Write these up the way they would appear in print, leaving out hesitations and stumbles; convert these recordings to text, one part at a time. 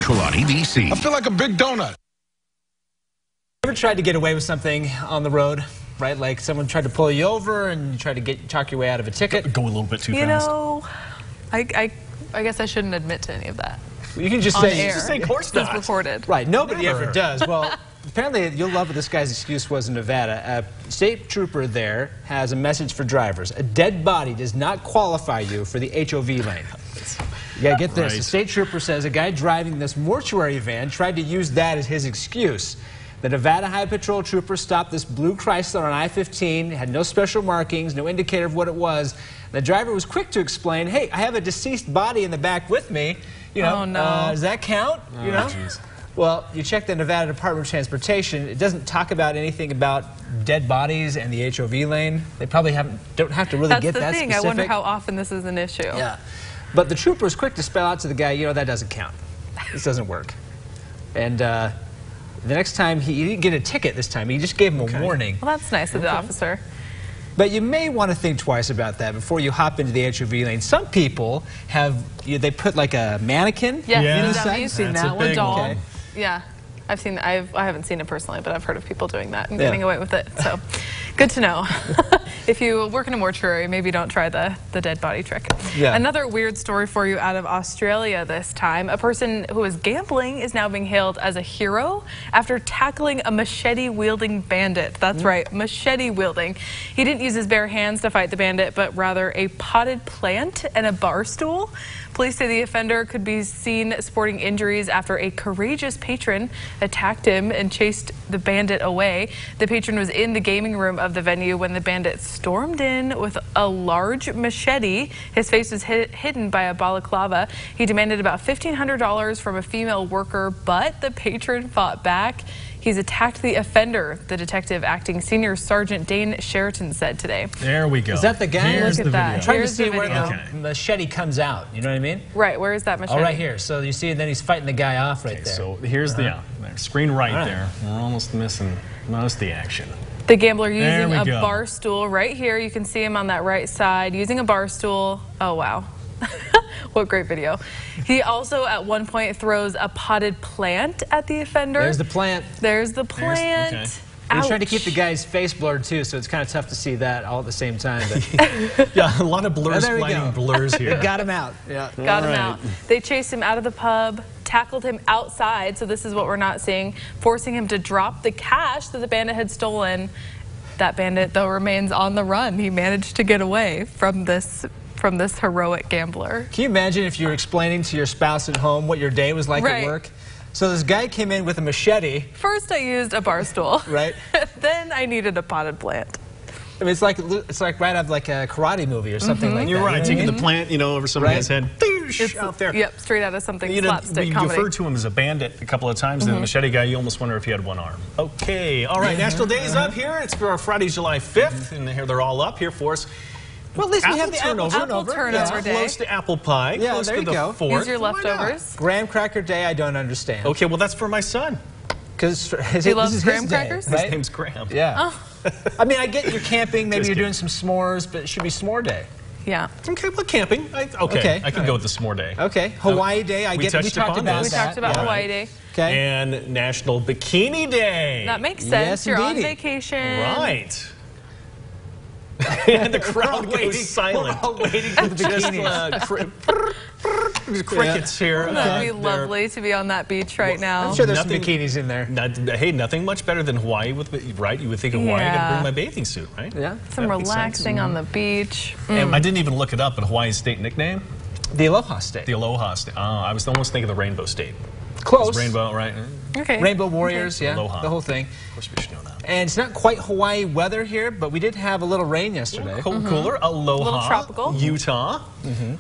Karate BC. I feel like a big donut. Ever tried to get away with something on the road, right? Like someone tried to pull you over and you tried to talk your way out of a ticket? Go a little bit too fast. You know, I guess I shouldn't admit to any of that. You can just On say, air. Just say, of course It's not. recorded. right, nobody Never. ever does. Well, apparently you'll love what this guy's excuse was in Nevada. A state trooper there has a message for drivers. A dead body does not qualify you for the HOV lane. You gotta get this. Right. The state trooper says a guy driving this mortuary van tried to use that as his excuse. The Nevada Highway Patrol trooper stopped this blue Chrysler on I-15, had no special markings, no indicator of what it was. The driver was quick to explain, hey, I have a deceased body in the back with me. You know, Oh, no. Does that count? You know? Geez. Well, you check the Nevada Department of Transportation. It doesn't talk about anything about dead bodies and the HOV lane. They probably don't have to really That's get the that thing. specific. I wonder how often this is an issue. Yeah. But the trooper was quick to spell out to the guy, you know, that doesn't count. This doesn't work. And the next time, he didn't get a ticket this time. He just gave him a warning. Well, that's nice of the officer. But you may want to think twice about that before you hop into the HOV lane. Some people have, they put like a mannequin Yeah, Yeah. in the dummies. side. You've seen That's that a one? big doll. one. Yeah, I've seen. I haven't seen it personally, but I've heard of people doing that and Yeah. getting away with it. So, good to know. If you work in a mortuary, maybe don't try the dead body trick. Yeah. Another weird story for you out of Australia this time. A person who was gambling is now being hailed as a hero after tackling a machete-wielding bandit. That's right, machete-wielding. He didn't use his bare hands to fight the bandit, but rather a potted plant and a bar stool. Police say the offender could be seen sporting injuries after a courageous patron attacked him and chased the bandit away. The patron was in the gaming room of the venue when the bandit stormed in with a large machete. His face was hidden by a balaclava. He demanded about $1,500 from a female worker, but the patron fought back. He's attacked the offender, the detective acting Senior Sergeant Dane Sheraton said today. There we go. Is that the guy? Here's Look at the that. video. Trying to Here's see the where video. the machete comes out. You know what I mean? Right, where is that machete? Oh, right here. So you see, and then he's fighting the guy off right there. So here's the screen right, All right. there. We're almost missing most of the action. The gambler There using we a go. bar stool right here. You can see him on that right side using a bar stool. Oh, wow. What great video. He also at one point throws a potted plant at the offender. There's the plant. There's the plant. okay. He's trying to keep the Ouch. guy's face blurred too, so it's kind of tough to see that all at the same time. But Yeah, a lot of blurs, there we blinding go. blurs here. got him out. Yeah. Got him All right. out. They chased him out of the pub, tackled him outside, so this is what we're not seeing, forcing him to drop the cash that the bandit had stolen. That bandit, though, remains on the run. He managed to get away from this heroic gambler. Can you imagine if you were explaining to your spouse at home what your day was like Right. at work? So this guy came in with a machete, First, I used a bar stool. right? Then I needed a potted plant. I mean, it's like right out of like a karate movie or something like You're that. right, You know taking what I the mean? plant, over somebody's head, It's, out there. Yep, straight out of something You know, slapstick we comedy. referred to him as a bandit a couple of times, and the machete guy, you almost wonder if he had one arm. Okay, all right, National Day is up here. It's for Friday, July 5th, and here they're all up here for us. Well, at least we Apple have the turnover. Apple turnover day. Close to apple pie, Yeah, close there to you the go. 4th. Use your Why not? leftovers. Graham Cracker Day, I don't understand. Okay, well, that's for my son. Because He loves this is graham his day, crackers? His right? name's Graham. Yeah. I mean, I get you're camping, maybe Just you're kidding. doing some s'mores, but it should be s'more day. Yeah. Okay, well, camping. Okay, Okay. I can go with the s'more day. Okay. Hawaii Day, I We get we touched talked upon about this. We that. talked about yeah. Hawaii Day. Okay. And National Bikini Day. That makes sense. Yes, You're on indeedy. vacation. Right. And the crowd waiting. goes silent. We're all waiting for the Just bikinis. crickets here. That'd be They're- lovely to be on that beach right now. I'm sure there's Nothing- some bikinis in there. Hey, nothing much better than Hawaii, right? You would think of Hawaii, I gotta Yeah. bring my bathing suit, right? Yeah. Some That makes sense. relaxing on the beach. And I didn't even look it up, but Hawaii's state nickname? The Aloha State. The Aloha State. I was almost thinking the Rainbow State. Close. Rainbow, right? Okay. Rainbow Warriors, yeah. Aloha. The whole thing. Of course we should know that. And it's not quite Hawaii weather here, but we did have a little rain yesterday. Cooler, Aloha, Little tropical. Utah,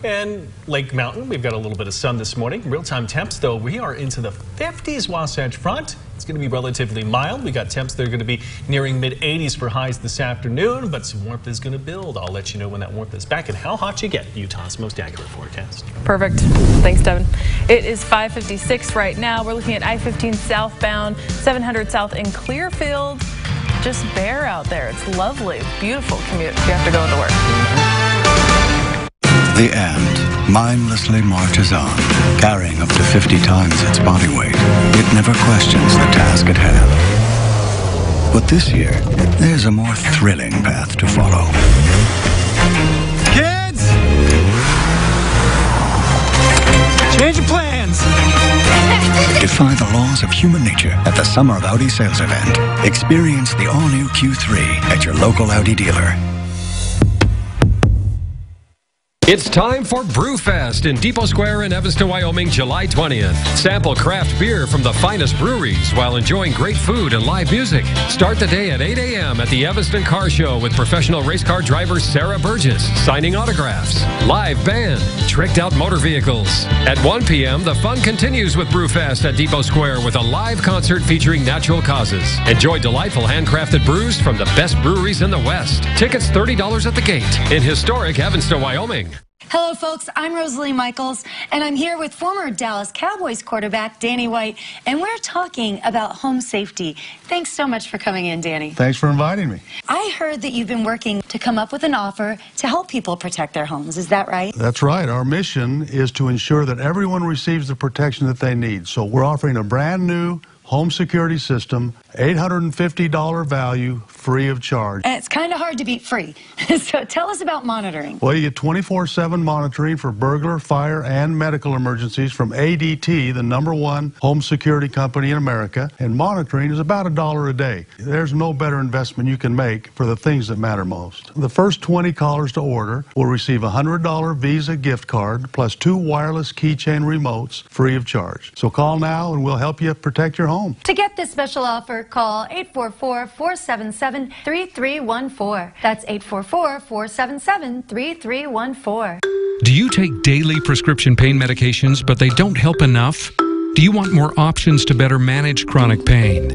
and Lake Mountain. We've got a little bit of sun this morning. Real-time temps, though, we are into the 50s Wasatch Front. It's going to be relatively mild. We got temps that are going to be nearing mid-80s for highs this afternoon, but some warmth is going to build. I'll let you know when that warmth is back and how hot you get. Utah's most accurate forecast. Perfect. Thanks, Devin. It is 5:56 right now. We're looking at I-15 southbound, 700 south in Clearfield. Just bare out there. It's lovely. Beautiful commute if you have to go into work. The end mindlessly marches on. Carrying up to 50 times its body weight, it never questions the task at hand. But this year, there's a more thrilling path to follow. Kids! Change of plans! Defy the laws of human nature at the Summer of Audi sales event. Experience the all-new Q3 at your local Audi dealer. It's time for Brewfest in Depot Square in Evanston, Wyoming, July 20th. Sample craft beer from the finest breweries while enjoying great food and live music. Start the day at 8 a.m. at the Evanston Car Show with professional race car driver Sarah Burgess signing autographs. Live band, tricked out motor vehicles. At 1 p.m., the fun continues with Brewfest at Depot Square with a live concert featuring natural causes. Enjoy delightful handcrafted brews from the best breweries in the West. Tickets $30 at the gate in historic Evanston, Wyoming. Hello, folks. I'm Rosalie Michaels, and I'm here with former Dallas Cowboys quarterback Danny White, and we're talking about home safety. Thanks so much for coming in, Danny. Thanks for inviting me. I heard that you've been working to come up with an offer to help people protect their homes. Is that right? That's right. Our mission is to ensure that everyone receives the protection that they need. So we're offering a brand new home security system, $850 value, free of charge. And it's kind of hard to beat free. So tell us about monitoring. Well, you get 24/7 monitoring for burglar, fire, and medical emergencies from ADT, the #1 home security company in America. And monitoring is about $1 a day. There's no better investment you can make for the things that matter most. The first 20 callers to order will receive a $100 Visa gift card plus 2 wireless keychain remotes free of charge. So call now and we'll help you protect your home. To get this special offer, call 844-477-3314. That's 844-477-3314. Do you take daily prescription pain medications, but they don't help enough? Do you want more options to better manage chronic pain?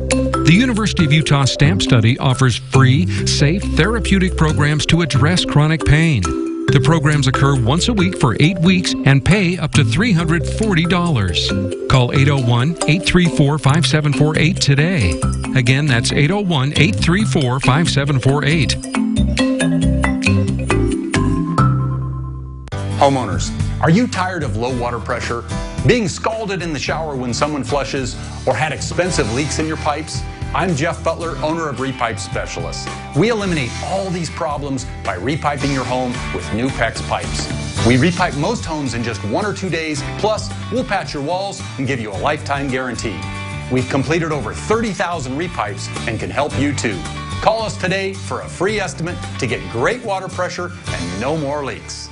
The University of Utah STAMP study offers free, safe, therapeutic programs to address chronic pain. The programs occur once a week for 8 weeks and pay up to $340. Call 801-834-5748 today. Again, that's 801-834-5748. Homeowners, are you tired of low water pressure, being scalded in the shower when someone flushes, or had expensive leaks in your pipes? I'm Jeff Butler, owner of Repipe Specialists. We eliminate all these problems by repiping your home with new PEX pipes. We repipe most homes in just 1 or 2 days, plus we'll patch your walls and give you a lifetime guarantee. We've completed over 30,000 repipes and can help you too. Call us today for a free estimate to get great water pressure and no more leaks.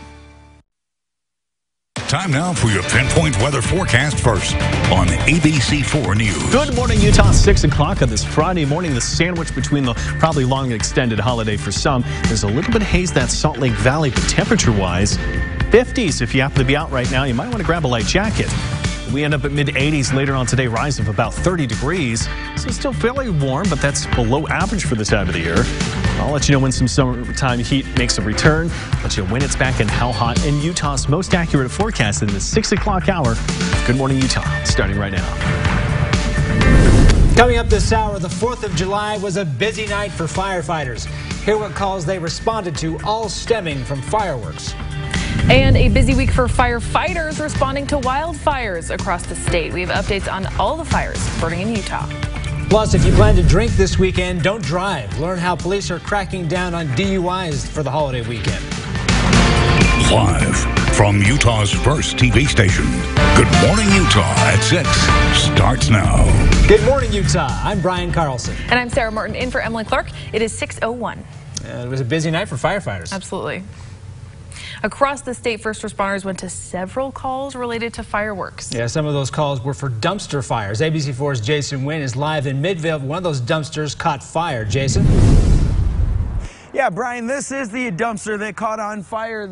Time now for your Pinpoint Weather Forecast first on ABC4 News. Good morning, Utah. 6 o'clock on this Friday morning. The sandwich between the probably long and extended holiday for some. There's a little bit of haze that Salt Lake Valley, but temperature-wise, 50s. If you happen to be out right now, you might want to grab a light jacket. We end up at mid-80s later on today, rise of about 30 degrees. So it's still fairly warm, but that's below average for this time of the year. I'll let you know when some summertime heat makes a return, let you know when it's back and how hot. In Utah's most accurate forecast in the 6 o'clock hour. Good morning, Utah, starting right now. Coming up this hour, the 4th of July was a busy night for firefighters. Hear what calls they responded to, all stemming from fireworks. And a busy week for firefighters responding to wildfires across the state. We have updates on all the fires burning in Utah. Plus, if you plan to drink this weekend, don't drive. Learn how police are cracking down on DUIs for the holiday weekend. Live from Utah's first TV station, Good Morning Utah at 6 starts now. Good morning, Utah. I'm Brian Carlson. And I'm Sarah Martin in for Emily Clark. It is 6:01. It was a busy night for firefighters. Absolutely. Across the state, first responders went to several calls related to fireworks. Yeah, some of those calls were for dumpster fires. ABC4's Jason Wynn is live in Midvale. One of those dumpsters caught fire. Jason? Yeah, Brian, this is the dumpster that caught on fire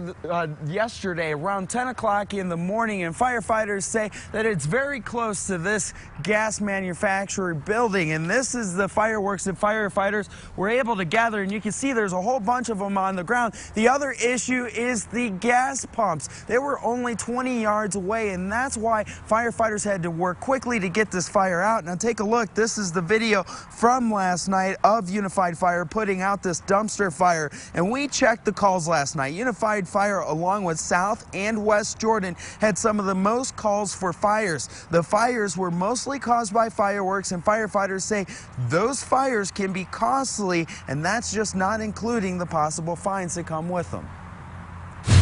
yesterday around 10 o'clock in the morning, and firefighters say that it's very close to this gas manufacturing building, and this is the fireworks that firefighters were able to gather, and you can see there's a whole bunch of them on the ground. The other issue is the gas pumps. They were only 20 yards away, and that's why firefighters had to work quickly to get this fire out. Now take a look. This is the video from last night of Unified Fire putting out this dumpster fire. And we checked the calls last night. Unified Fire, along with South and West Jordan, had some of the most calls for fires. The fires were mostly caused by fireworks, and firefighters say those fires can be costly, and that's just not including the possible fines that come with them.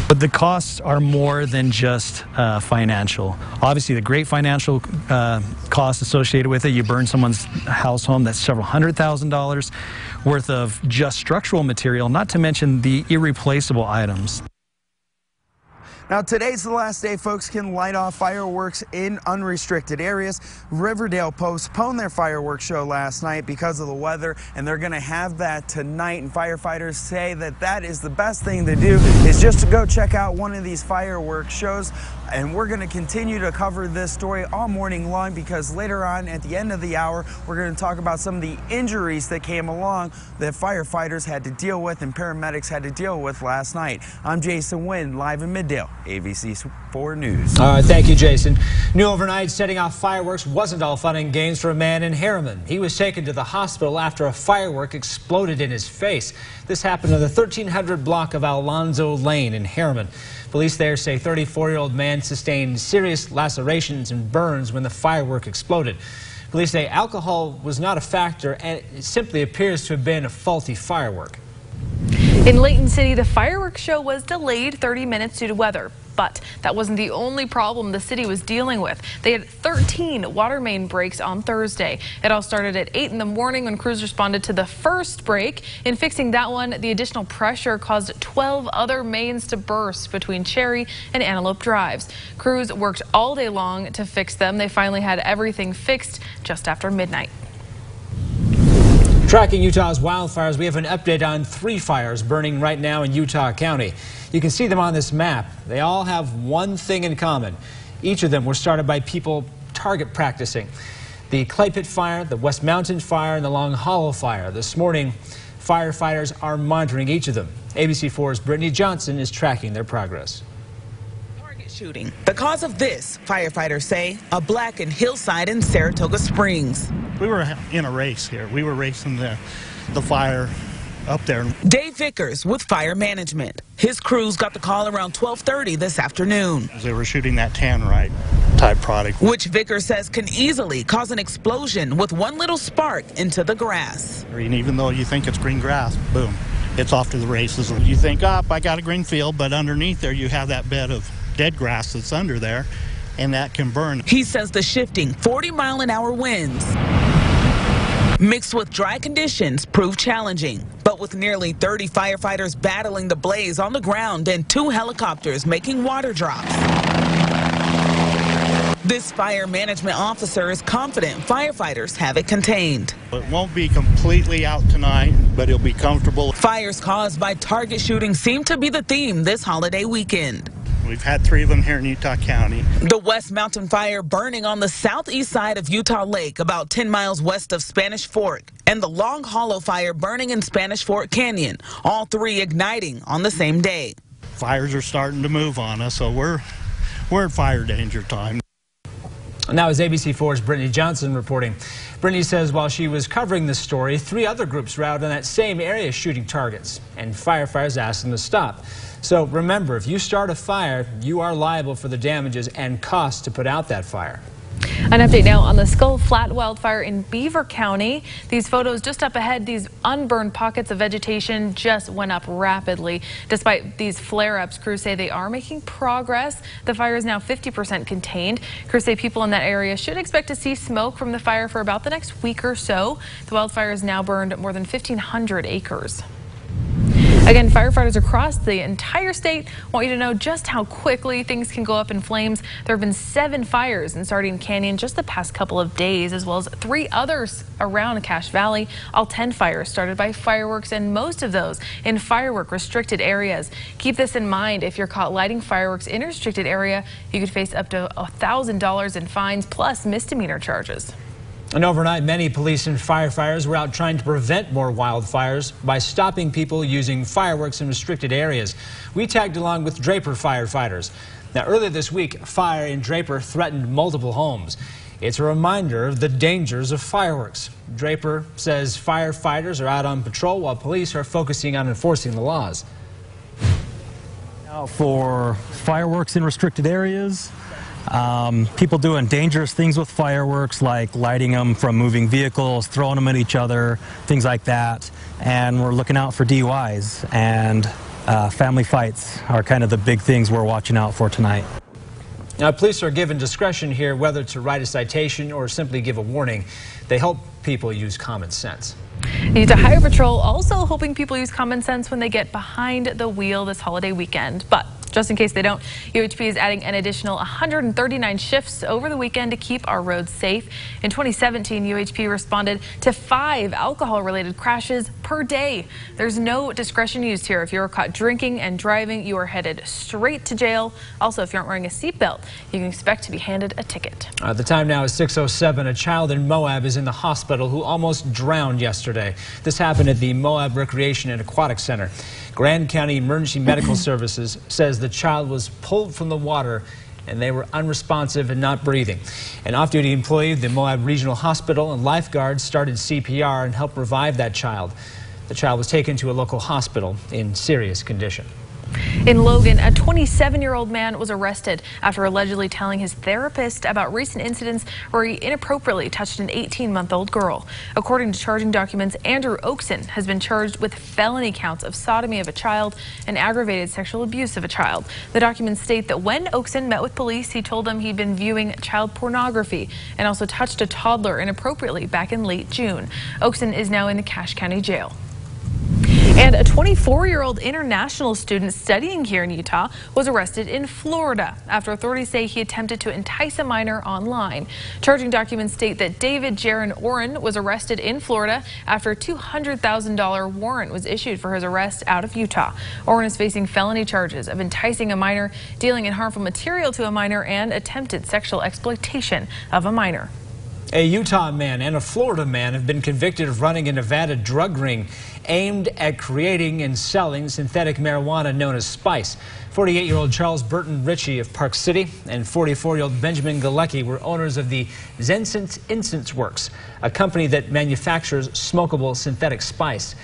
But the costs are more than just financial. Obviously, the great financial costs associated with it. You burn someone's house home, that's several $100,000 worth of just structural material, not to mention the irreplaceable items. Now, today's the last day folks can light off fireworks in unrestricted areas. Riverdale postponed their fireworks show last night because of the weather, and they're going to have that tonight. And firefighters say that that is the best thing to do, is just to go check out one of these fireworks shows. And we're going to continue to cover this story all morning long, because later on at the end of the hour, we're going to talk about some of the injuries that came along that firefighters had to deal with and paramedics had to deal with last night. I'm Jason Wynn, live in Middale, ABC 4 News. All right, thank you, Jason. New overnight, setting off fireworks wasn't all fun and games for a man in Harriman. He was taken to the hospital after a firework exploded in his face. This happened on the 1300 block of Alonzo Lane in Harriman. Police there say 34-year-old man sustained serious lacerations and burns when the firework exploded. Police say alcohol was not a factor, and it simply appears to have been a faulty firework. In Layton City, the fireworks show was delayed 30 minutes due to weather. But that wasn't the only problem the city was dealing with. They had 13 water main breaks on Thursday. It all started at 8 in the morning when crews responded to the first break. In fixing that one, the additional pressure caused 12 other mains to burst between Cherry and Antelope Drives. Crews worked all day long to fix them. They finally had everything fixed just after midnight. Tracking Utah's wildfires, we have an update on 3 fires burning right now in Utah County. You can see them on this map. They all have one thing in common. Each of them were started by people target practicing. The Clay Pit Fire, the West Mountain Fire, and the Long Hollow Fire. This morning, firefighters are monitoring each of them. ABC4's Brittany Johnson is tracking their progress. Shooting. The cause of this, firefighters say, a blackened hillside in Saratoga Springs. We were in a race here. We were racing the fire up there. Dave Vickers with Fire Management. His crews got the call around 12:30 this afternoon. They were shooting that Tannerite type product, which Vickers says can easily cause an explosion with one little spark into the grass. And even though you think it's green grass, boom, it's off to the races. You think, I got a green field, but underneath there you have that bed of dead grass that's under there, and that can burn. He says the shifting 40-mile-an-hour winds mixed with dry conditions prove challenging. But with nearly 30 firefighters battling the blaze on the ground and 2 helicopters making water drops, this fire management officer is confident firefighters have it contained. It won't be completely out tonight, but it'll be comfortable. Fires caused by target shooting seem to be the theme this holiday weekend. We've had 3 of them here in Utah County. The West Mountain Fire burning on the southeast side of Utah Lake, about 10 miles west of Spanish Fork, and the Long Hollow Fire burning in Spanish Fork Canyon, all 3 igniting on the same day. Fires are starting to move on us, so we're at fire danger time. Now is ABC4's Brittany Johnson reporting. Brittany says while she was covering this story, 3 other groups were out in that same area shooting targets, and firefighters asked them to stop. So remember, if you start a fire, you are liable for the damages and costs to put out that fire. An update now on the Skull Flat wildfire in Beaver County. These photos just up ahead, these unburned pockets of vegetation just went up rapidly. Despite these flare-ups, crews say they are making progress. The fire is now 50% contained. Crews say people in that area should expect to see smoke from the fire for about the next week or so. The wildfire has now burned more than 1,500 acres. Again, firefighters across the entire state want you to know just how quickly things can go up in flames. There have been 7 fires in Sardine Canyon just the past couple of days, as well as 3 others around Cache Valley. All 10 fires started by fireworks, and most of those in firework restricted areas. Keep this in mind. If you're caught lighting fireworks in a restricted area, you could face up to $1,000 in fines plus misdemeanor charges. And overnight, many police and firefighters were out trying to prevent more wildfires by stopping people using fireworks in restricted areas. We tagged along with Draper firefighters. Now, earlier this week, fire in Draper threatened multiple homes. It's a reminder of the dangers of fireworks. Draper says firefighters are out on patrol while police are focusing on enforcing the laws. Now for fireworks in restricted areas, people doing dangerous things with fireworks like lighting them from moving vehicles, throwing them at each other, things like that. And we're looking out for DUIs, and family fights are kind of the big things we're watching out for tonight. Now, police are given discretion here whether to write a citation or simply give a warning. They help people use common sense. Utah Highway Patrol also hoping people use common sense when they get behind the wheel this holiday weekend. But just in case they don't, UHP is adding an additional 139 shifts over the weekend to keep our roads safe. In 2017, UHP responded to 5 alcohol-related crashes per day. There's no discretion used here. If you're caught drinking and driving, you are headed straight to jail. Also, if you aren't wearing a seatbelt, you can expect to be handed a ticket. The time now is 6:07. A child in Moab is in the hospital who almost drowned yesterday. This happened at the Moab Recreation and Aquatic Center. Grand County Emergency Medical Services says the child was pulled from the water and they were unresponsive and not breathing. An off-duty employee of the Moab Regional Hospital and lifeguards started CPR and helped revive that child. The child was taken to a local hospital in serious condition. In Logan, a 27-year-old man was arrested after allegedly telling his therapist about recent incidents where he inappropriately touched an 18-month-old girl. According to charging documents, Andrew Oakson has been charged with felony counts of sodomy of a child and aggravated sexual abuse of a child. The documents state that when Oakson met with police, he told them he'd been viewing child pornography and also touched a toddler inappropriately back in late June. Oakson is now in the Cache County Jail. And a 24-year-old international student studying here in Utah was arrested in Florida after authorities say he attempted to entice a minor online. Charging documents state that David Jaron Oren was arrested in Florida after a $200,000 warrant was issued for his arrest out of Utah. Oren is facing felony charges of enticing a minor, dealing in harmful material to a minor, and attempted sexual exploitation of a minor. A Utah man and a Florida man have been convicted of running a Nevada drug ring aimed at creating and selling synthetic marijuana known as spice. 48-year-old Charles Burton Ritchie of Park City and 44-year-old Benjamin Galecki were owners of the Zensence Incense Works, a company that manufactures smokable synthetic spice.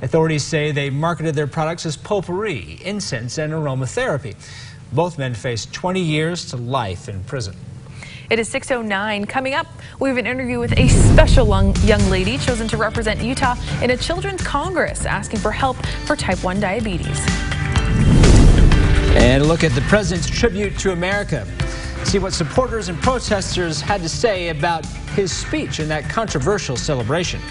Authorities say they marketed their products as potpourri, incense, and aromatherapy. Both men face 20 years to life in prison. It is 6:09. Coming up, we have an interview with a special young lady chosen to represent Utah in a children's congress asking for help for type 1 diabetes. And a look at the president's tribute to America. See what supporters and protesters had to say about his speech in that controversial celebration.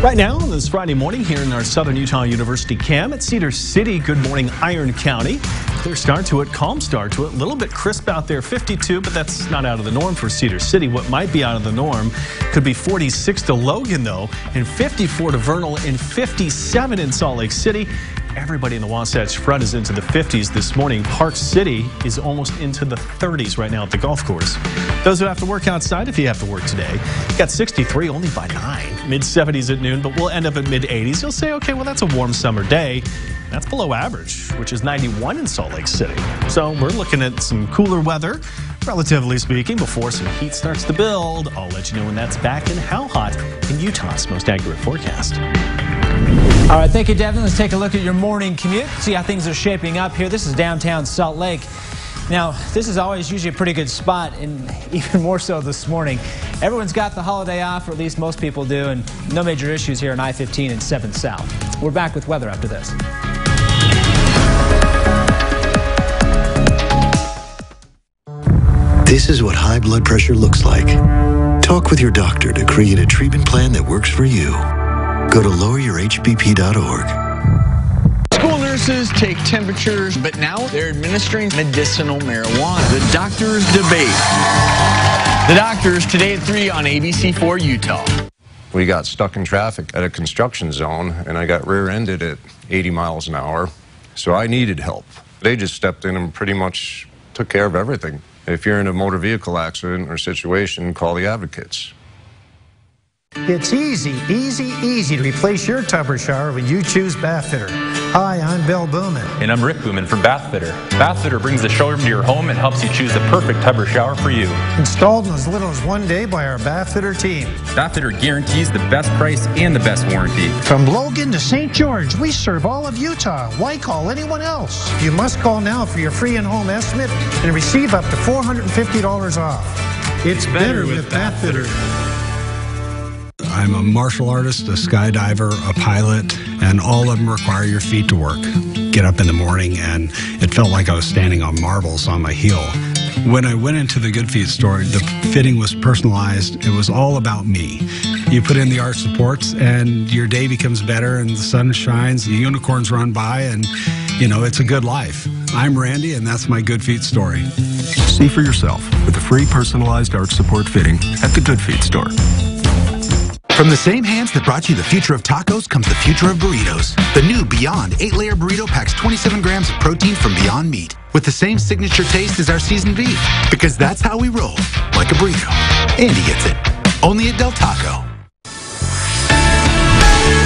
Right now, on this Friday morning here in our Southern Utah University camp at Cedar City, good morning, Iron County. Clear start to it, calm start to it, a little bit crisp out there, 52, but that's not out of the norm for Cedar City. What might be out of the norm could be 46 to Logan, though, and 54 to Vernal, and 57 in Salt Lake City. Everybody in the Wasatch Front is into the 50s this morning. Park City is almost into the 30s right now at the golf course. Those who have to work outside, if you have to work today, got 63 only by 9. Mid-70s at noon, but we'll end up at mid-80s. You'll say, okay, well, that's a warm summer day. That's below average, which is 91 in Salt Lake City. So we're looking at some cooler weather, relatively speaking, before some heat starts to build. I'll let you know when that's back and how hot in Utah's most accurate forecast. All right, thank you, Devin. Let's take a look at your morning commute, see how things are shaping up here. This is downtown Salt Lake. Now, this is always usually a pretty good spot, and even more so this morning. Everyone's got the holiday off, or at least most people do, and no major issues here on I-15 and 7th South. We're back with weather after this. This is what high blood pressure looks like. Talk with your doctor to create a treatment plan that works for you. Go to loweryourhbp.org. School nurses take temperatures, but now they're administering medicinal marijuana. The Doctors Debate. The Doctors today at 3 on ABC4 Utah. We got stuck in traffic at a construction zone, and I got rear-ended at 80 miles an hour, so I needed help. They just stepped in and pretty much took care of everything. If you're in a motor vehicle accident or situation, call the advocates. It's easy to replace your tub or shower when you choose Bathfitter. Hi, I'm Bill Booman. And I'm Rick Booman from Bathfitter. Bathfitter brings the showroom to your home and helps you choose the perfect tub or shower for you. Installed in as little as 1 day by our Bathfitter team. Bathfitter guarantees the best price and the best warranty. From Logan to St. George, we serve all of Utah. Why call anyone else? You must call now for your free in-home estimate and receive up to $450 off. It's better with Bathfitter. I'm a martial artist, a skydiver, a pilot, and all of them require your feet to work. Get up in the morning, and it felt like I was standing on marbles on my heel. When I went into the Good Feet store, the fitting was personalized. It was all about me. You put in the arch supports, and your day becomes better, and the sun shines, the unicorns run by, and, you know, it's a good life. I'm Randy, and that's my Good Feet story. See for yourself with a free personalized arch support fitting at the Good Feet store. From the same hands that brought you the future of tacos comes the future of burritos. The new Beyond 8-layer burrito packs 27 grams of protein from Beyond Meat with the same signature taste as our seasoned beef. Because that's how we roll, like a burrito. Andy gets it. Only at Del Taco.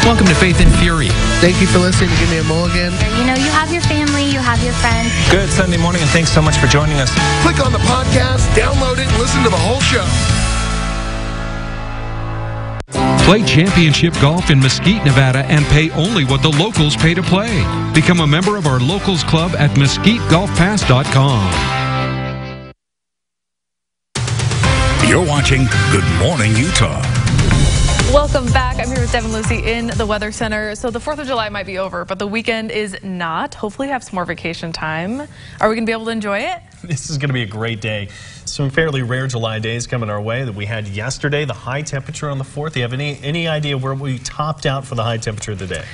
Welcome to Faith and Fury. Thank you for listening to Give Me a Mulligan. You know, you have your family, you have your friends. Good Sunday morning, and thanks so much for joining us. Click on the podcast, download it, and listen to the whole show. Play championship golf in Mesquite, Nevada, and pay only what the locals pay to play. Become a member of our locals club at mesquitegolfpass.com. You're watching Good Morning Utah. Welcome back. I'm here with Devin Lucy in the Weather Center. So the 4th of July might be over, but the weekend is not. Hopefully you have some more vacation time. Are we going to be able to enjoy it? This is going to be a great day. Some fairly rare July days coming our way that we had yesterday. The high temperature on the 4th. Do you have any idea where we topped out for the high temperature of the day?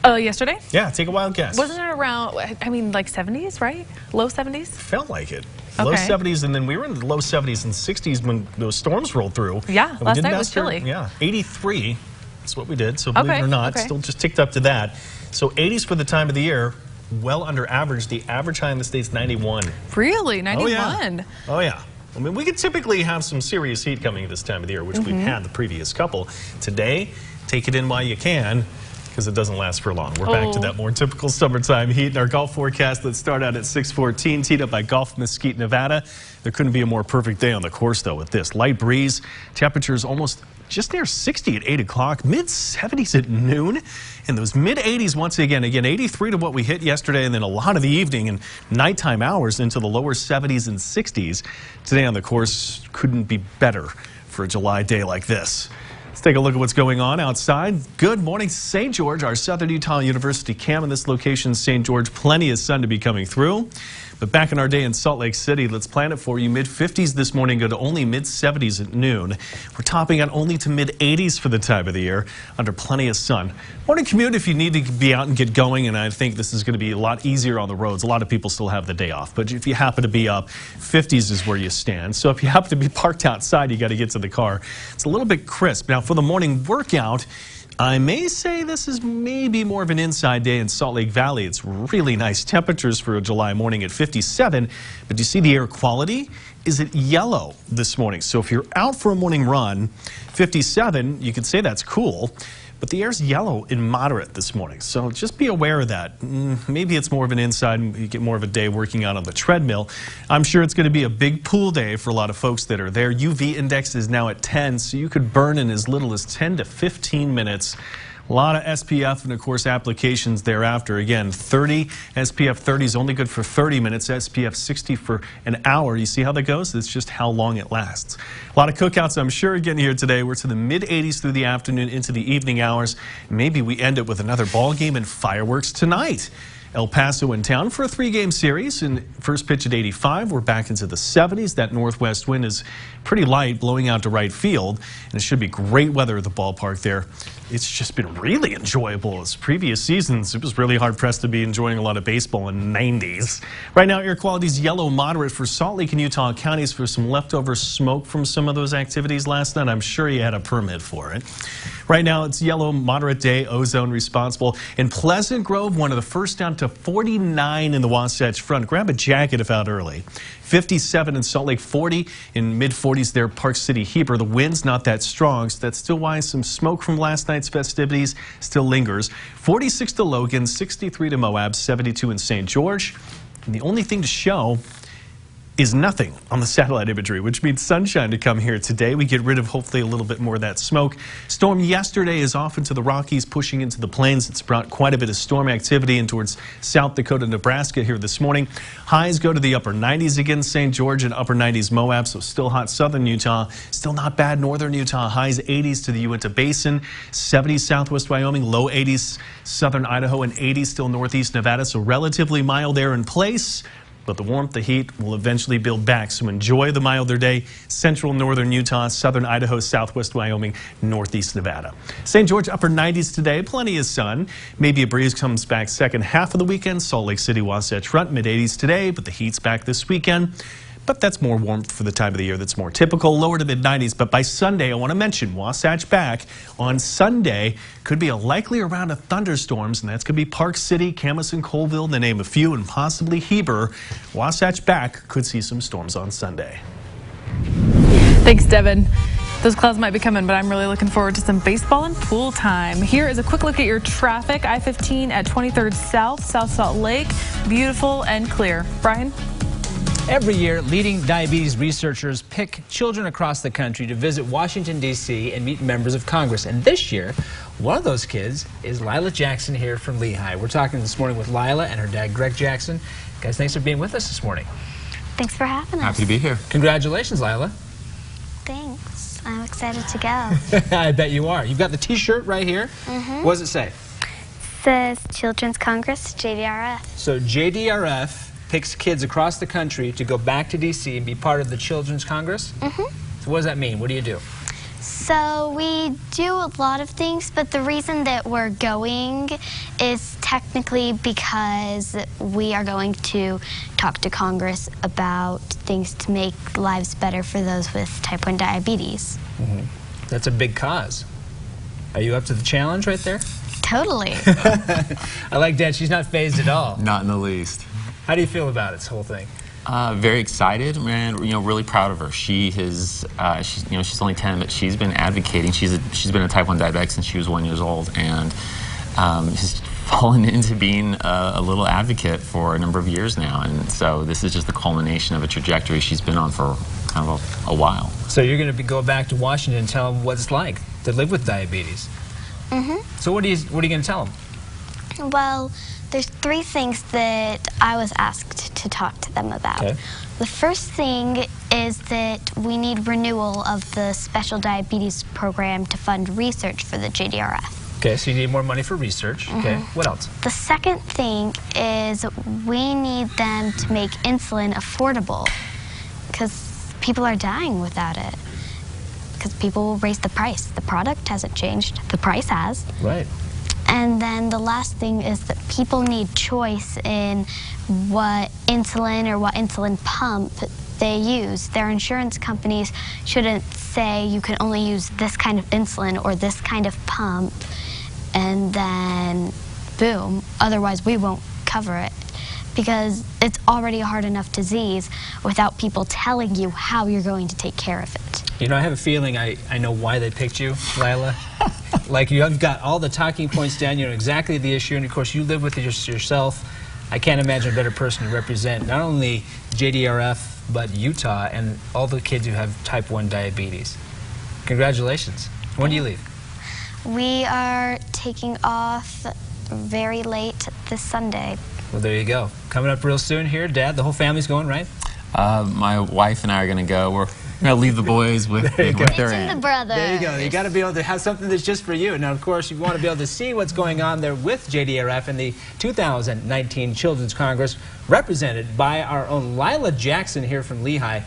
Yesterday? Yeah, take a wild guess. Wasn't it around, I mean, like 70s, right? Low 70s? Felt like it. Okay. Low 70s, and then we were in the low 70s and 60s when those storms rolled through. Yeah, last night was chilly. Yeah, 83. That's what we did. So believe it or not, still just ticked up to that. So 80s for the time of the year, well under average. The average high in the state's 91. Really? 91? Oh, yeah. I mean, we could typically have some serious heat coming this time of the year, which we've had the previous couple. Today, take it in while you can, because it doesn't last for long. We're back to that more typical summertime heat. In our golf forecast, let's start out at 6:14, teed up by Golf Mesquite, Nevada. There couldn't be a more perfect day on the course, though, with this. Light breeze, temperatures almost just near 60 at 8 o'clock, mid-70s at noon, and those mid-80s once again. Again, 83 to what we hit yesterday, and then a lot of the evening and nighttime hours into the lower 70s and 60s. Today on the course couldn't be better for a July day like this. Let's take a look at what's going on outside. Good morning, St. George, our Southern Utah University cam in this location, St. George. Plenty of sun to be coming through. But back in our day in Salt Lake City, let's plan it for you. Mid-50s this morning, go to only mid-70s at noon. We're topping out only to mid-80s for the time of the year, under plenty of sun. Morning commute if you need to be out and get going, and I think this is going to be a lot easier on the roads. A lot of people still have the day off, but if you happen to be up, 50s is where you stand. So if you happen to be parked outside, you got to get to the car. It's a little bit crisp. Now, for the morning workout, I may say this is maybe more of an inside day in Salt Lake Valley. It's really nice temperatures for a July morning at 57, but do you see the air quality? Is it yellow this morning? So if you're out for a morning run, 57, you could say that's cool, but the air's yellow and moderate this morning. So just be aware of that. Maybe it's more of an inside, you get more of a day working out on the treadmill. I'm sure it's going to be a big pool day for a lot of folks that are there. UV index is now at 10, so you could burn in as little as 10 to 15 minutes. A lot of SPF and, of course, applications thereafter. Again, 30, SPF 30 is only good for 30 minutes, SPF 60 for an hour. You see how that goes? That's just how long it lasts. A lot of cookouts, I'm sure, again here today. We're to the mid-80s through the afternoon into the evening hours. Maybe we end it with another ball game and fireworks tonight. El Paso in town for a 3-game series, and first pitch at 85. We're back into the 70s. That northwest wind is pretty light, blowing out to right field, and it should be great weather at the ballpark there. It's just been really enjoyable. As previous seasons, it was really hard-pressed to be enjoying a lot of baseball in the 90s. Right now, air quality is yellow moderate for Salt Lake and Utah counties for some leftover smoke from some of those activities last night. I'm sure you had a permit for it. Right now, it's yellow, moderate day, ozone responsible. In Pleasant Grove, one of the first down to 49 in the Wasatch Front. Grab a jacket if out early. 57 in Salt Lake, 40 in mid-40s there, Park City, Heber. The wind's not that strong, so that's still why some smoke from last night's festivities still lingers. 46 to Logan, 63 to Moab, 72 in St. George. And the only thing to show is nothing on the satellite imagery, which means sunshine to come here today. We get rid of hopefully a little bit more of that smoke. Storm yesterday is off into the Rockies, pushing into the plains. It's brought quite a bit of storm activity in towards South Dakota, Nebraska here this morning. Highs go to the upper 90s again, St. George, and upper 90s Moab, so still hot southern Utah. Still not bad northern Utah. Highs 80s to the Uinta Basin, 70s southwest Wyoming, low 80s southern Idaho, and 80s still northeast Nevada, so relatively mild air in place. But the warmth, the heat will eventually build back. So enjoy the milder day. Central northern Utah, southern Idaho, southwest Wyoming, northeast Nevada. St. George, upper 90s today. Plenty of sun. Maybe a breeze comes back second half of the weekend. Salt Lake City, Wasatch Front, mid 80s today, but the heat's back this weekend. But that's more warmth for the time of the year that's more typical, lower to mid-90s. But by Sunday, I want to mention Wasatch back. On Sunday, could be a likely round of thunderstorms, and that's going to be Park City, Camas and Colville, to name a few, and possibly Heber. Wasatch back could see some storms on Sunday. Thanks, Devin. Those clouds might be coming, but I'm really looking forward to some baseball and pool time. Here is a quick look at your traffic. I-15 at 23rd South, South Salt Lake. Beautiful and clear. Brian? Every year, leading diabetes researchers pick children across the country to visit Washington, D.C. and meet members of Congress. And this year, one of those kids is Lila Jackson here from Lehigh. We're talking this morning with Lila and her dad, Greg Jackson. Guys, thanks for being with us this morning. Thanks for having us. Happy to be here. Congratulations, Lila. Thanks. I'm excited to go. I bet you are. You've got the T-shirt right here. Mm-hmm. What does it say? It says Children's Congress, JDRF. So JDRF picks kids across the country to go back to D.C. and be part of the Children's Congress? Mm-hmm. So what does that mean? What do you do? So we do a lot of things, but the reason that we're going is technically because we are going to talk to Congress about things to make lives better for those with type 1 diabetes. Mm-hmm. That's a big cause. Are you up to the challenge right there? Totally. I like Dad. She's not phased at all. Not in the least. How do you feel about it, this whole thing? Very excited and really proud of her. She has, she's only 10, but she's been advocating. She's been a type 1 diabetic since she was 1 year old, and has fallen into being a little advocate for a number of years now. And so this is just the culmination of a trajectory she's been on for kind of a while. So you're going to go back to Washington and tell them what it's like to live with diabetes. Mm-hmm. So what are you going to tell them? Well, there's 3 things that I was asked to talk to them about. Okay. The first thing is that we need renewal of the special diabetes program to fund research for the JDRF. Okay, so you need more money for research. Mm-hmm. Okay, what else? The second thing is we need them to make insulin affordable because people are dying without it. Because people will raise the price. The product hasn't changed, the price has. Right. And then the last thing is that people need choice in what insulin or what insulin pump they use. Their insurance companies shouldn't say you can only use this kind of insulin or this kind of pump, and then boom, otherwise we won't cover it. Because it's already a hard enough disease without people telling you how you're going to take care of it. You know, I have a feeling I know why they picked you, Lila. Like, you've got all the talking points down, you know exactly the issue, and of course you live with it yourself. I can't imagine a better person to represent not only JDRF, but Utah and all the kids who have type 1 diabetes. Congratulations. When do you leave? We are taking off very late this Sunday. Well, there you go. Coming up real soon here. Dad, the whole family's going, right? My wife and I are going to go. We're going to leave the boys with their aunt. The brother. There you go. You got to be able to have something that's just for you. Now, of course, you want to be able to see what's going on there with JDRF and the 2019 Children's Congress, represented by our own Lila Jackson here from Lehigh.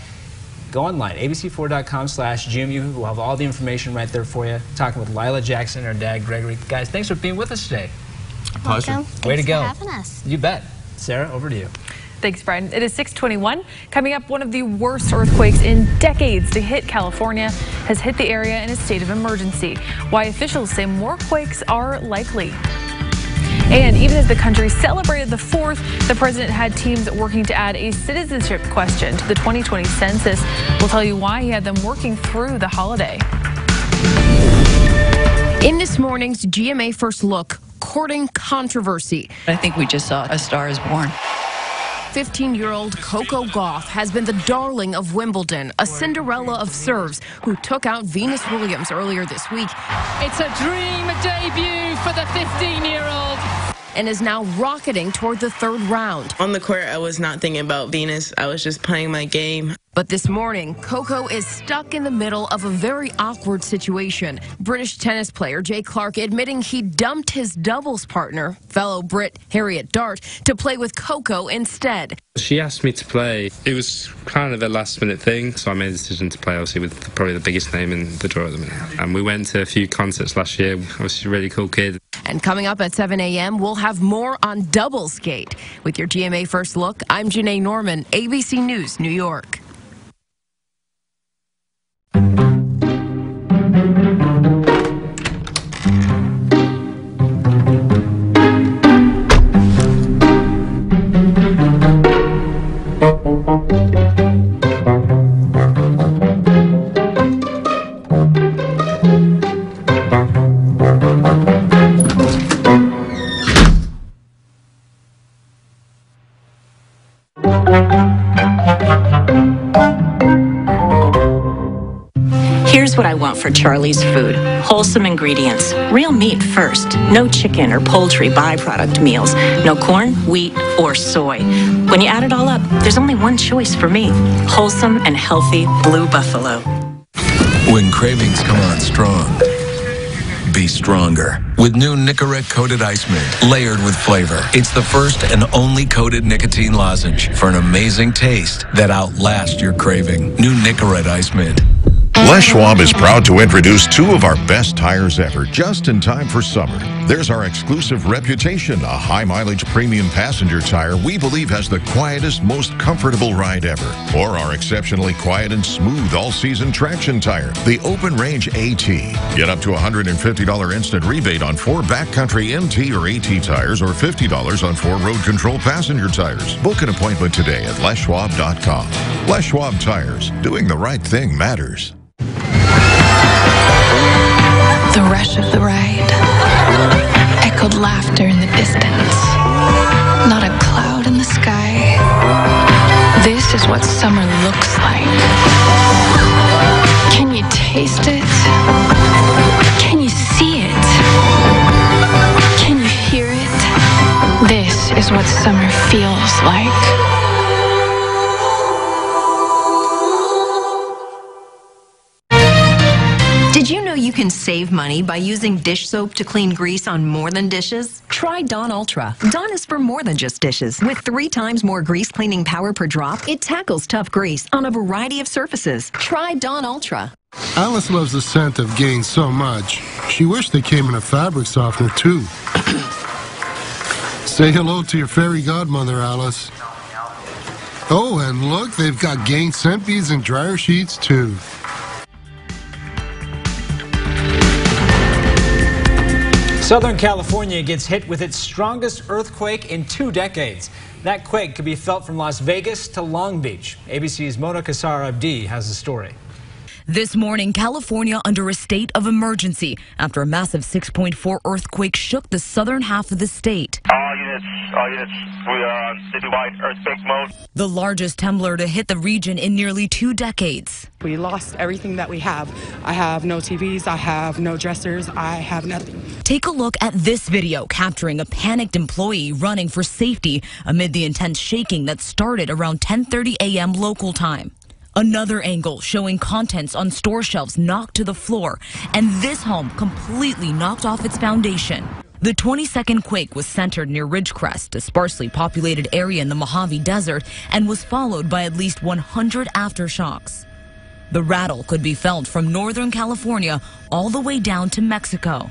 Go online, abc4.com/GMU. We'll have all the information right there for you. Talking with Lila Jackson and her dad, Gregory. Guys, thanks for being with us today. Pleasure. Welcome. Way to go. Thanks for having us. You bet. Sarah, over to you. Thanks, Brian. It is 6:21. Coming up, one of the worst earthquakes in decades to hit California has hit the area in a state of emergency. Why officials say more quakes are likely. And even as the country celebrated the 4th, the president had teams working to add a citizenship question to the 2020 census. We'll tell you why he had them working through the holiday. In this morning's GMA First Look, courting controversy. I think we just saw A Star is Born. 15-year-old Coco Gauff has been the darling of Wimbledon, a Cinderella of serves who took out Venus Williams earlier this week. It's a dream debut for the 15-year-old. And is now rocketing toward the 3rd round. On the court, I was not thinking about Venus. I was just playing my game. But this morning, Coco is stuck in the middle of a very awkward situation. British tennis player Jay Clark admitting he dumped his doubles partner, fellow Brit Harriet Dart, to play with Coco instead. She asked me to play. It was kind of a last-minute thing, so I made a decision to play, obviously, with probably the biggest name in the draw at the minute. And we went to a few concerts last year. Obviously, a really cool kid. And coming up at 7 a.m., we'll have more on double skate. With your GMA First Look, I'm Janae Norman, ABC News, New York. Here's what I want for Charlie's Food. Wholesome ingredients. Real meat first. No chicken or poultry byproduct meals. No corn, wheat, or soy. When you add it all up, there's only one choice for me. Wholesome and healthy Blue Buffalo. When cravings come on strong, be stronger. With new Nicorette Coated Ice Mint, layered with flavor. It's the first and only coated nicotine lozenge for an amazing taste that outlasts your craving. New Nicorette Ice Mint. Les Schwab is proud to introduce 2 of our best tires ever, just in time for summer. There's our exclusive Reputation, a high-mileage premium passenger tire we believe has the quietest, most comfortable ride ever. Or our exceptionally quiet and smooth all-season traction tire, the Open Range AT. Get up to $150 instant rebate on 4 backcountry MT or AT tires, or $50 on 4 road control passenger tires. Book an appointment today at leschwab.com. Les Schwab Tires. Doing the right thing matters. The rush of the ride, echoed laughter in the distance, not a cloud in the sky. This is what summer looks like. Can you taste it? Can you see it? Can you hear it? This is what summer feels like. Did you know you can save money by using dish soap to clean grease on more than dishes? Try Dawn Ultra. Dawn is for more than just dishes. With 3 times more grease cleaning power per drop, it tackles tough grease on a variety of surfaces. Try Dawn Ultra. Alice loves the scent of Gain so much, she wished they came in a fabric softener too. Say hello to your fairy godmother, Alice. Oh, and look, they've got Gain scent beads and dryer sheets too. Southern California gets hit with its strongest earthquake in 2 decades. That quake could be felt from Las Vegas to Long Beach. ABC's Mona Kassar Abdi has the story. This morning, California under a state of emergency after a massive 6.4 earthquake shook the southern half of the state. All units, we are on citywide earthquake mode. The largest trembler to hit the region in nearly 2 decades. We lost everything that we have. I have no TVs, I have no dressers, I have nothing. Take a look at this video capturing a panicked employee running for safety amid the intense shaking that started around 10:30 a.m. local time. Another angle showing contents on store shelves knocked to the floor, and this home completely knocked off its foundation. The 22nd quake was centered near Ridgecrest, a sparsely populated area in the Mojave Desert, and was followed by at least 100 aftershocks. The rattle could be felt from Northern California all the way down to Mexico.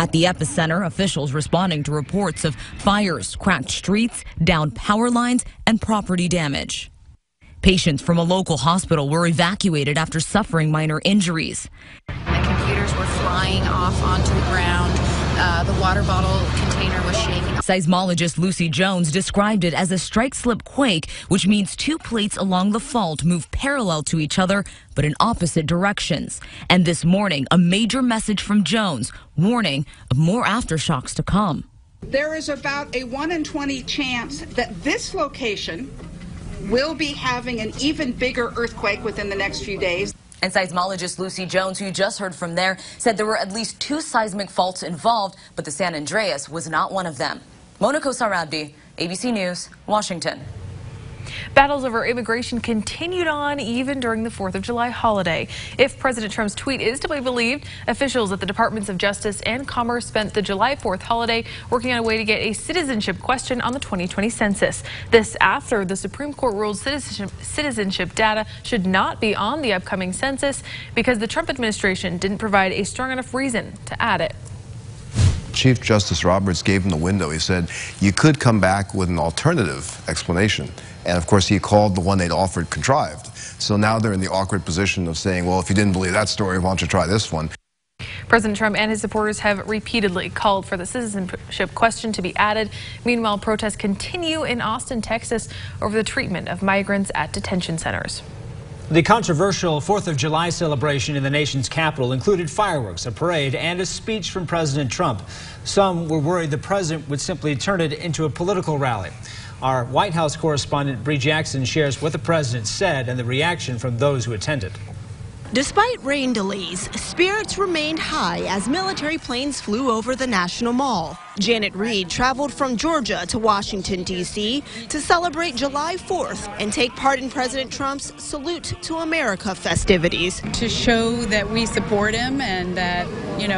At the epicenter, officials responding to reports of fires, cracked streets, downed power lines, and property damage. Patients from a local hospital were evacuated after suffering minor injuries. The computers were flying off onto the ground. The water bottle container was shaking. Seismologist Lucy Jones described it as a strike-slip quake, which means two plates along the fault move parallel to each other, but in opposite directions. And this morning, a major message from Jones, warning of more aftershocks to come. There is about a 1 in 20 chance that this location will be having an even bigger earthquake within the next few days. And seismologist Lucy Jones, who you just heard from there, said there were at least 2 seismic faults involved, but the San Andreas was not one of them. Mona Kosar-Abdi, ABC News, Washington. Battles over immigration continued on even during the 4th of July holiday. If President Trump's tweet is to be believed, officials at the Departments of Justice and Commerce spent the July 4th holiday working on a way to get a citizenship question on the 2020 census. This after the Supreme Court ruled citizenship data should not be on the upcoming census because the Trump administration didn't provide a strong enough reason to add it. Chief Justice Roberts gave him the window. He said, you could come back with an alternative explanation. And of course, he called the one they'd offered contrived. So now they're in the awkward position of saying, well, if you didn't believe that story, why don't you try this one? President Trump and his supporters have repeatedly called for the citizenship question to be added. Meanwhile, protests continue in Austin, Texas, over the treatment of migrants at detention centers. The controversial 4th of July celebration in the nation's capital included fireworks, a parade, and a speech from President Trump. Some were worried the president would simply turn it into a political rally. Our White House correspondent Bree Jackson shares what the president said and the reaction from those who attended. Despite rain delays, spirits remained high as military planes flew over the National Mall. Janet Reed traveled from Georgia to Washington, D.C. to celebrate July 4th and take part in President Trump's Salute to America festivities. To show that we support him and that,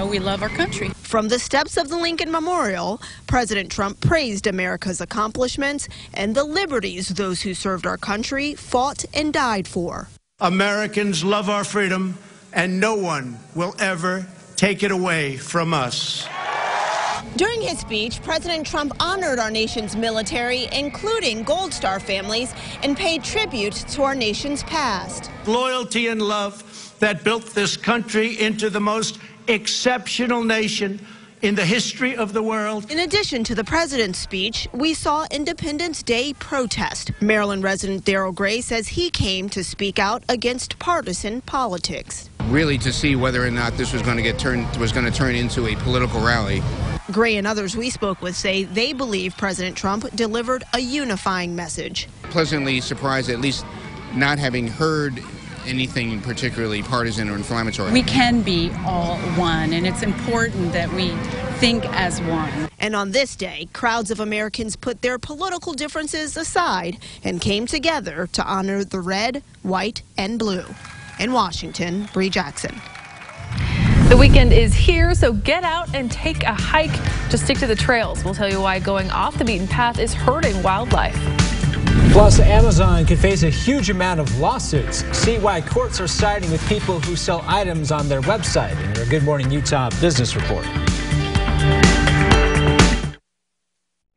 we love our country. From the steps of the Lincoln Memorial, President Trump praised America's accomplishments and the liberties those who served our country fought and died for. Americans love our freedom, and no one will ever take it away from us. During his speech, President Trump honored our nation's military, including Gold Star families, and paid tribute to our nation's past. Loyalty and love that built this country into the most exceptional nation in the history of the world. In addition to the president's speech, we saw Independence Day protest. Maryland resident Daryl Gray says he came to speak out against partisan politics. Really to see whether or not this was going to turn into a political rally. Gray and others we spoke with say they believe President Trump delivered a unifying message. Pleasantly surprised, at least not having heard anything particularly partisan or inflammatory. We can be all one, and it's important that we think as one. And on this day, crowds of Americans put their political differences aside and came together to honor the red, white, and blue. In Washington, Bree Jackson. The weekend is here, so get out and take a hike. Just stick to the trails. We'll tell you why going off the beaten path is hurting wildlife. Plus, Amazon could face a huge amount of lawsuits. See why courts are siding with people who sell items on their website in your Good Morning Utah business report.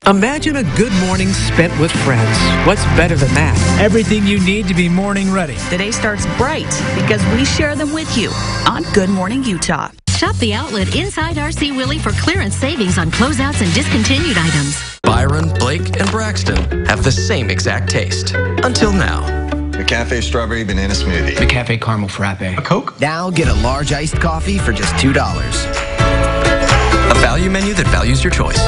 Imagine a good morning spent with friends. What's better than that? Everything you need to be morning ready. The day starts bright because we share them with you on Good Morning Utah. Shop the outlet inside RC Willey for clearance savings on closeouts and discontinued items. Byron, Blake, and Braxton have the same exact taste. Until now. The Cafe Strawberry Banana Smoothie. The Cafe Caramel Frappe. A Coke? Now get a large iced coffee for just $2. A value menu that values your choice.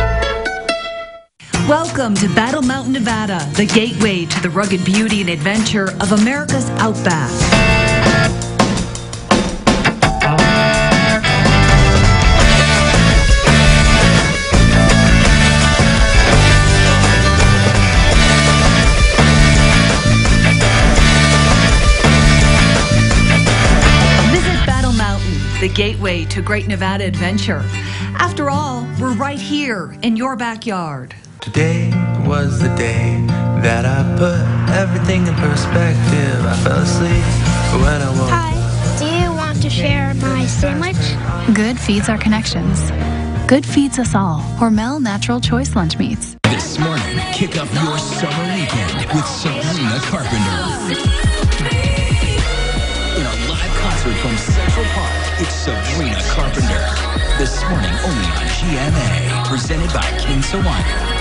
Welcome to Battle Mountain, Nevada, the gateway to the rugged beauty and adventure of America's outback. The gateway to great Nevada adventure. After all, we're right here in your backyard. Today was the day that I put everything in perspective. I fell asleep when I woke up. Hi, do you want to share my sandwich? Good feeds our connections. Good feeds us all. Hormel Natural Choice Lunch Meats. This morning, kick off your summer weekend with Sabrina Carpenter. In a live concert from Central Park, it's Sabrina Carpenter. This morning, only on GMA. Presented by King Sawyer.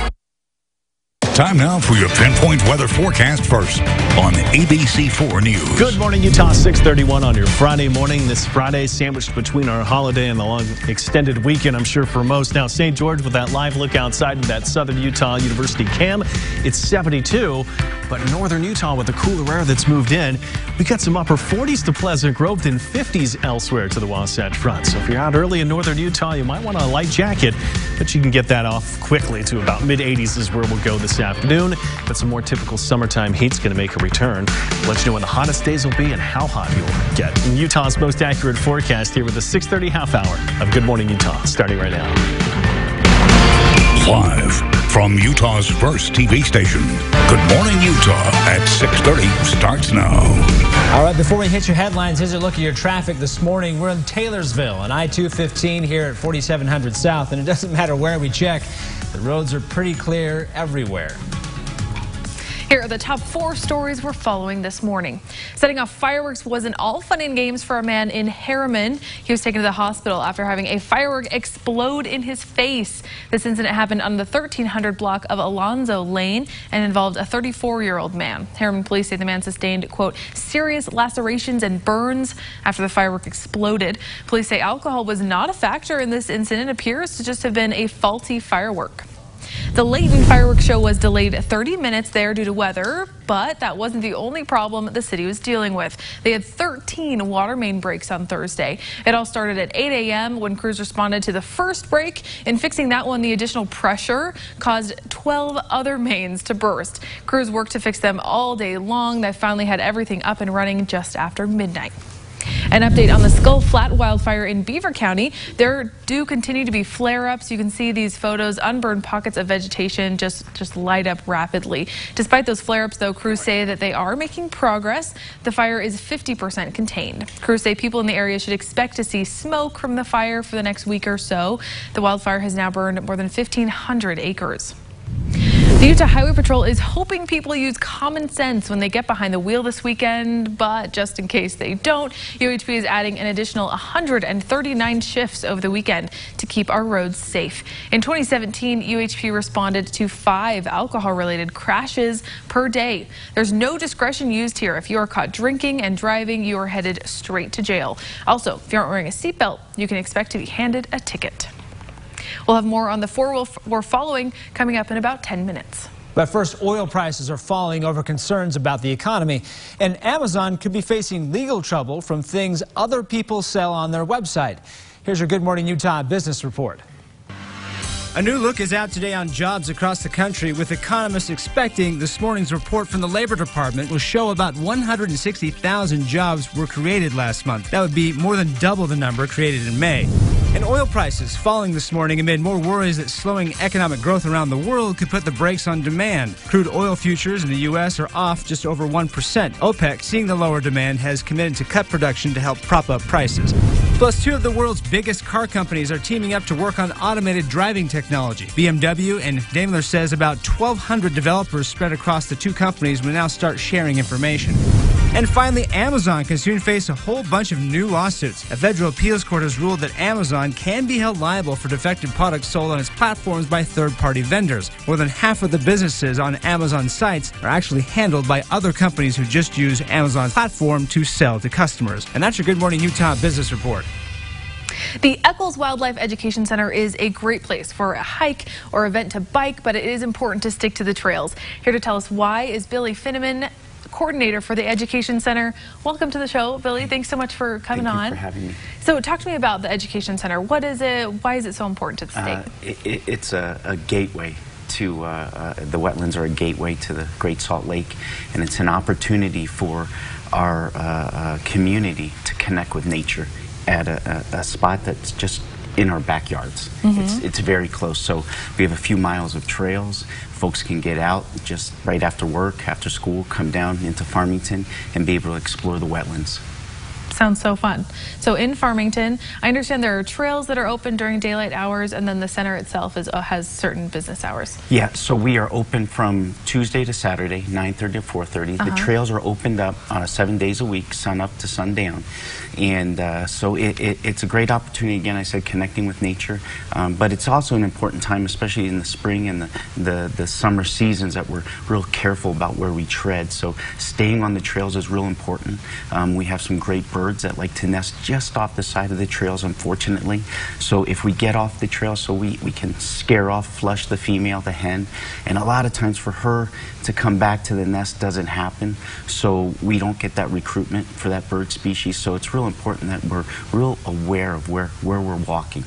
Time now for your pinpoint weather forecast first on ABC4 News. Good morning, Utah. 6:31 on your Friday morning. This Friday sandwiched between our holiday and the long extended weekend, I'm sure, for most. Now, St. George with that live look outside in that southern Utah University cam. It's 72, but northern Utah with the cooler air that's moved in, we got some upper 40s to Pleasant Grove, then 50s elsewhere to the Wasatch Front. So if you're out early in northern Utah, you might want a light jacket, but you can get that off quickly to about mid-80s is where we'll go this afternoon. But some more typical summertime heat's going to make a return. We'll let you know when the hottest days will be and how hot you'll get. In Utah's most accurate forecast here with the 6:30 half hour of Good Morning Utah, starting right now. Live from Utah's first TV station, Good Morning Utah at 6:30 starts now. All right, before we hit your headlines, here's a look at your traffic this morning. We're in Taylorsville on I-215 here at 4700 South, and it doesn't matter where we check. The roads are pretty clear everywhere. Here are the top 4 stories we're following this morning. Setting off fireworks wasn't all fun and games for a man in Harriman. He was taken to the hospital after having a firework explode in his face. This incident happened on the 1300 block of Alonzo Lane and involved a 34-year-old man. Harriman police say the man sustained, quote, serious lacerations and burns after the firework exploded. Police say alcohol was not a factor in this incident. It appears to just have been a faulty firework. The Layton fireworks show was delayed 30 minutes there due to weather, but that wasn't the only problem the city was dealing with. They had 13 water main breaks on Thursday. It all started at 8 a.m. when crews responded to the first break. In fixing that one, the additional pressure caused 12 other mains to burst. Crews worked to fix them all day long. They finally had everything up and running just after midnight. An update on the Skull Flat wildfire in Beaver County. There do continue to be flare-ups. You can see these photos. Unburned pockets of vegetation just light up rapidly. Despite those flare-ups, though, crews say that they are making progress. The fire is 50% contained. Crews say people in the area should expect to see smoke from the fire for the next week or so. The wildfire has now burned more than 1,500 acres. The Utah Highway Patrol is hoping people use common sense when they get behind the wheel this weekend, but just in case they don't, UHP is adding an additional 139 shifts over the weekend to keep our roads safe. In 2017, UHP responded to 5 alcohol-related crashes per day. There's no discretion used here. If you are caught drinking and driving, you are headed straight to jail. Also, if you aren't wearing a seatbelt, you can expect to be handed a ticket. We'll have more on the 4 we're following coming up in about 10 minutes. But first, oil prices are falling over concerns about the economy, and Amazon could be facing legal trouble from things other people sell on their website. Here's your Good Morning Utah business report. A new look is out today on jobs across the country, with economists expecting this morning's report from the Labor Department will show about 160,000 jobs were created last month. That would be more than double the number created in May. And oil prices falling this morning amid more worries that slowing economic growth around the world could put the brakes on demand. Crude oil futures in the U.S. are off just over 1%. OPEC, seeing the lower demand, has committed to cut production to help prop up prices. Plus, 2 of the world's biggest car companies are teaming up to work on automated driving technology. BMW and Daimler says about 1,200 developers spread across the 2 companies will now start sharing information. And finally, Amazon can soon face a whole bunch of new lawsuits. A federal appeals court has ruled that Amazon can be held liable for defective products sold on its platforms by third-party vendors. More than half of the businesses on Amazon sites are actually handled by other companies who just use Amazon's platform to sell to customers. And that's your Good Morning Utah business report. The Eccles Wildlife Education Center is a great place for a hike or event to bike, but it is important to stick to the trails. Here to tell us why is Billy Finneman, coordinator for the Education Center. Welcome to the show, Billy. Thanks so much for coming on. Thank you for having me. So talk to me about the Education Center. What is it? Why is it so important to the state? It's a gateway to the wetlands, are a gateway to the Great Salt Lake, and it's an opportunity for our community to connect with nature at a spot that's just in our backyards. It's very close. So we have a few miles of trails. Folks can get out just right after work, after school, come down into Farmington and be able to explore the wetlands. Sounds so fun. So in Farmington, I understand there are trails that are open during daylight hours, and then the center itself has certain business hours. Yeah, so we are open from Tuesday to Saturday, 9:30 to 4:30. The trails are opened up 7 days a week, sun up to sundown. And so it's a great opportunity, again, I said, connecting with nature. But it's also an important time, especially in the spring and the summer seasons, that we're real careful about where we tread. So staying on the trails is real important. We have some great birds that like to nest just off the side of the trails, unfortunately. So if we get off the trail, so we can scare off, flush the female, the hen. And a lot of times for her to come back to the nest doesn't happen. So we don't get that recruitment for that bird species. So it's real important that we're real aware of where we're walking.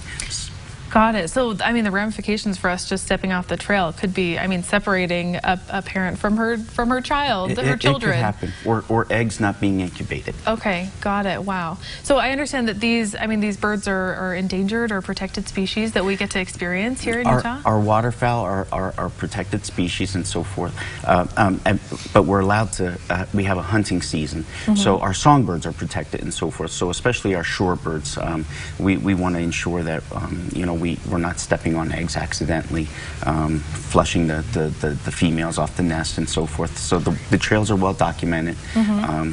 Got it. So, I mean, the ramifications for us just stepping off the trail could be, I mean, separating a parent from her child, her children. It could happen, or eggs not being incubated. Okay, got it. Wow. So I understand that these birds are endangered or protected species that we get to experience here in Utah? Our waterfowl are protected species and so forth, but we're allowed to, we have a hunting season, so our songbirds are protected and so forth, so especially our shorebirds, we want to ensure that, you know, we're not stepping on eggs accidentally, flushing the females off the nest and so forth. So the trails are well documented.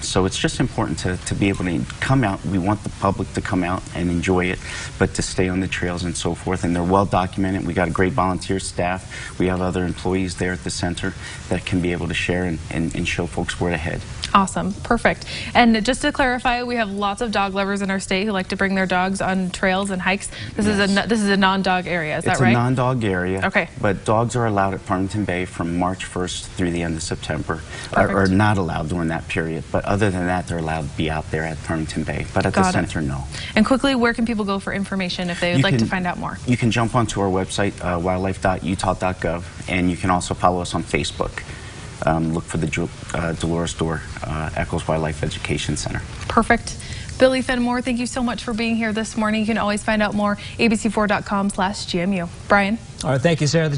So it's just important to be able to come out. We want the public to come out and enjoy it, but to stay on the trails and so forth. And they're well documented. We got a great volunteer staff. We have other employees there at the center that can be able to share and show folks where to head. Awesome. Perfect. And just to clarify, we have lots of dog lovers in our state who like to bring their dogs on trails and hikes. This is a non-dog area, is that right? It's a non-dog area. Okay. But dogs are allowed at Farmington Bay from March 1st through the end of September. Or not allowed during that period. But other than that, they're allowed to be out there at Farmington Bay. But at the center, no. And quickly, where can people go for information if they would like to find out more? You can jump onto our website, wildlife.utah.gov, and you can also follow us on Facebook. Look for the Dolores Dorr Eccles Wildlife Education Center. Perfect. Billy Fenimore, thank you so much for being here this morning. You can always find out more, abc4.com/GMU. Brian? All right, thank you, Sarah.